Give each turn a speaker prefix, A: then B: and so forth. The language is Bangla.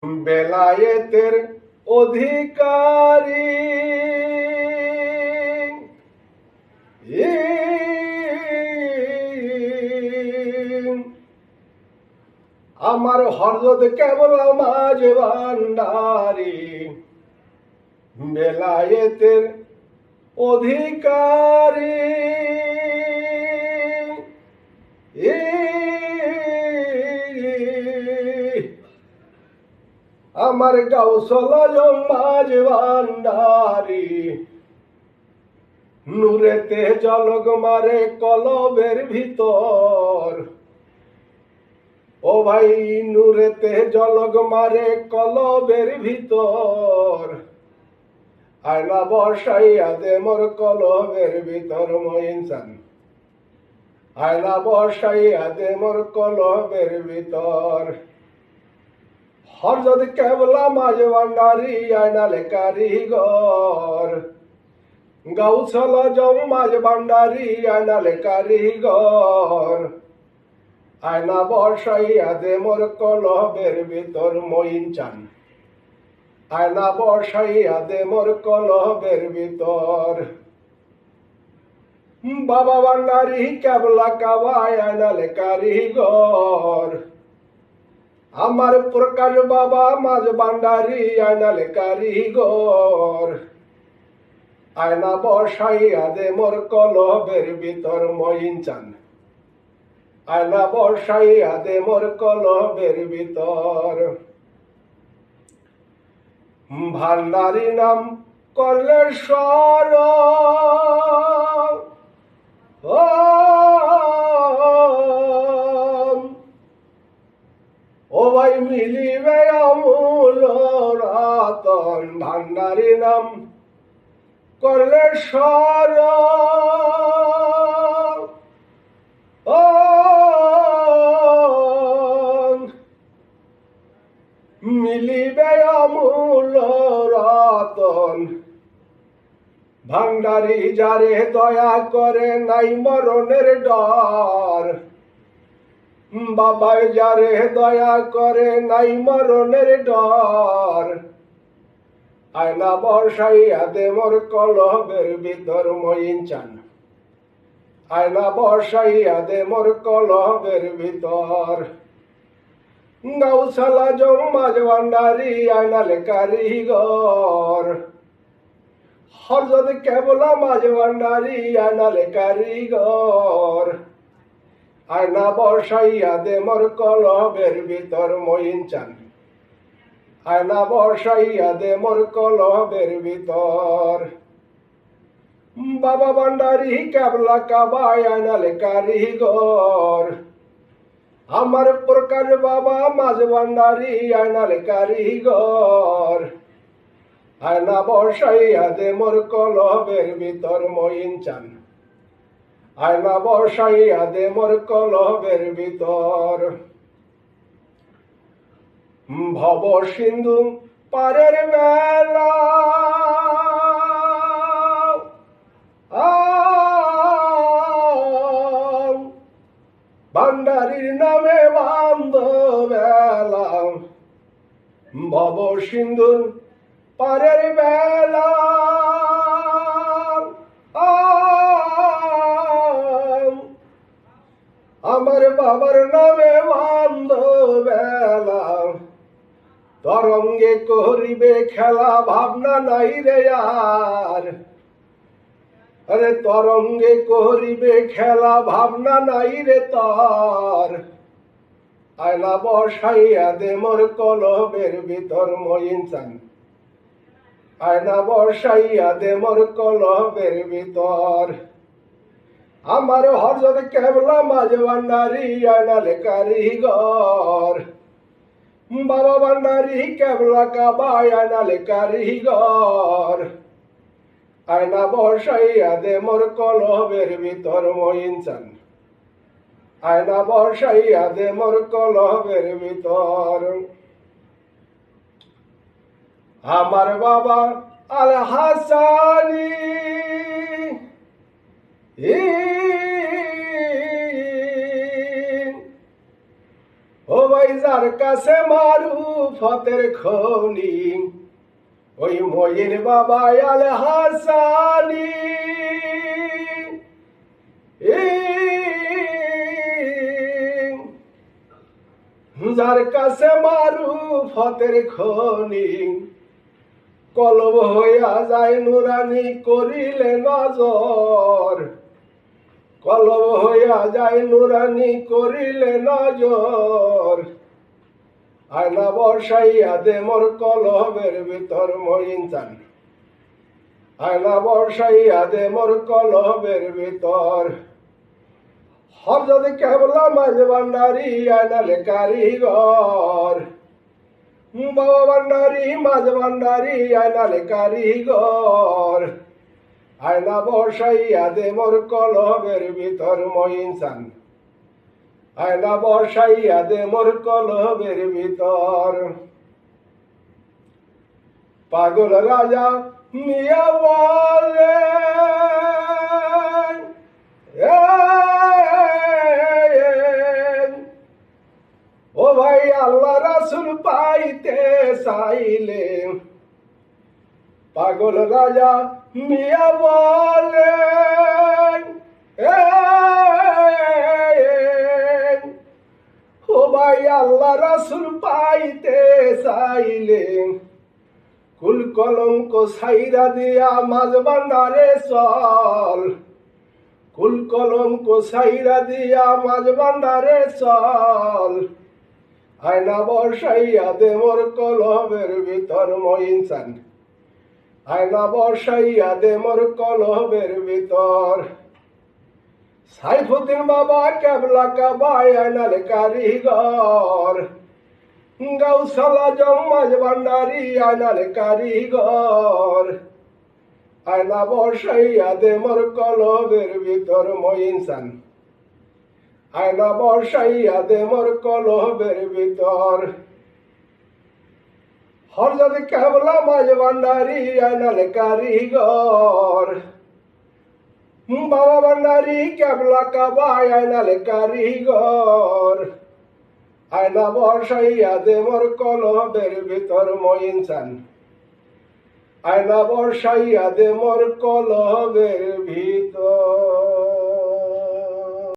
A: বেলায়েতের অধিকারী আমার হযরত কেবলা মাঝ ভান্ডারী বেলায়েতের অধিকারী আমার গাউসুল আজম মাঝ ভান্ডারী নূরেতে ঝলক মারে কলবের ভিতর। ও ভাই নূরেতে ঝলক মারে কলবের ভিতর। আয়না বসাইয়া দে মোর কলবের ভিতর মইনসান। আয়না বসাইয়া দে মোর কলবের ভিতর। হযরত কেবলা মাঝ ভান্ডারী আয়নালে কারিগর। গাউসুল আজম মাঝ ভান্ডারী আয়নালে কারিগর। আয়না বসাইয়া দে মোর কলবের ভিতর মইনচান। আয়না বসাইয়া দে মোর কলবের ভিতর। বাবা ভান্ডারী কেবলা কাবায় আয়নালে কারিগর। আমার প্রকাশ বাবা মাঝ ভান্ডারী আয়নালে কারিগর। আয়না বসাইয়া দে মোর কলবের ভিতর মইনচান। আয়না বসাইয়া দে মোর কলবের ভিতর। ভান্ডারী নাম করলে স্মরণ। ও ভাই মিলিবে আমূল রতন। ভান্ডারী নাম করলে স্মরণ। মিলিবে আমূল রতন। ভান্ডারী যারে দয়া করে নাই মরণের ডর। বাবাই যারে দয়া করে নাই মরণের ডর। আয়না বসাইয়া দে মোর কলবের ভিতর মইনচান। আয়না বসাইয়া দে মোর কলবের ভিতর। গাউসুল আজম মাঝ ভান্ডারী আয়নালে কারিগর। হযরত কেবলা মাঝ ভান্ডারী আয়নালে কারিগর। আয়না বসাইয়া দে মোর কলবের ভিতর মইনচান। আয়না বসাইয়া দে মোর কলবের ভিতর। বাবা ভান্ডারী কেবলা কাবায় আয়নালে কারিগর। আমার প্রকাশ বাবা মাঝ ভান্ডারী আয়নালে কারিগর। আয়না বসাইয়া দে মোর কলবের ভিতর মইনচান। আয়না বসাইয়া দে মোর কলবের ভিতর। ভব সিন্ধু পারের বেলা ভান্ডারীর নামে বান্ধবেলা। ভব সিন্ধুর পারের বেলা আমার বাবার নামে বান্ধবেলা। তরঙ্গে করিবে খেলা ভাবনা নাই রে আর। আরে তরঙ্গে করিবে খেলা ভাবনা নাই রে তার। আয়না বসাইয়া দে মোর কলবের ভিতর মইনচান। আয়না বসাইয়া দে মোর কলবের ভিতর। আমার হযরত কেবলা মাঝ ভান্ডারী আয়নালে কারিগর। বাবা ভান্ডারী কেবলা কাবায় আয়নালে কারিগর। আয়না বসাইয়া দে মোর কলবের ভিতর মইনচান। আয়না বসাইয়া দে মোর কলবের ভিতর। আমার বাবা আল হাসানী ও ভাই যার কাছে মারু ফতের খনি ওই মইন বাবা আল হাসানি যার কাছে মারু ফতের খনি কলব হইয়া যায় নুরানি করিলে নজর কলব হইয়া যায় নুরানি করিলে নজর আয়না বর্ষাইয়া দে মোর কলবের ভিতর মইন চান আয়না বর্ষাইয়া দে মোর কলবের ভিতর হরজত কেবলা মাঝ ভান্ডারি আয়নালে কারিগর বাবা ভান্ডারি মাঝ ভান্ডারি আয়নালে কারিগর আয়না বর্ষাইয়া দে মোর কলবের ভিতর মইন চান আয়না বর্ষাইয়া দে মোর কলবের ভিতর পাগল রাজা মিয়া বলে ও ভাই আল্লাহ রাসূল পাইতে চাইলে পাগল রাজা মিয়া বলে ও ভাই আল্লাহ রাসূল পাইতে চাইলে কুল কলঙ্ক ছাইরা দিয়া মাঝ ভান্ডারে চল কুল কলঙ্ক ছাইরা দিয়া মাঝ ভান্ডারে চল আয়না বর্ষাইয়া দে মোর কলবের ভিতর মইন চান আয়না বর্ষাইয়া দে মোর কলবের ভিতর সাইফুদ্দিন বাবা কেবলা কাবাই আয়নালে কারিগর গাউসালা জম্মাজ ভান্ডারি আয়নালে কারিগর আয়না বর্ষাইয়া দে মোর কলবের ভিতর মইন চান আয়না বর্ষাইয়া দে মোর কলবের ভিতর হরজত কেবলা মাঝ ভান্ডারি আয়নালে কারিগর বাবা ভান্ডারি কেবলা কাবাই আয়নালে কারিগর আয়না বর্ষাইয়া দে মোর কলবের ভিতর মইন চান আয়না বর্ষাইয়া দে মোর কলবের ভিতর।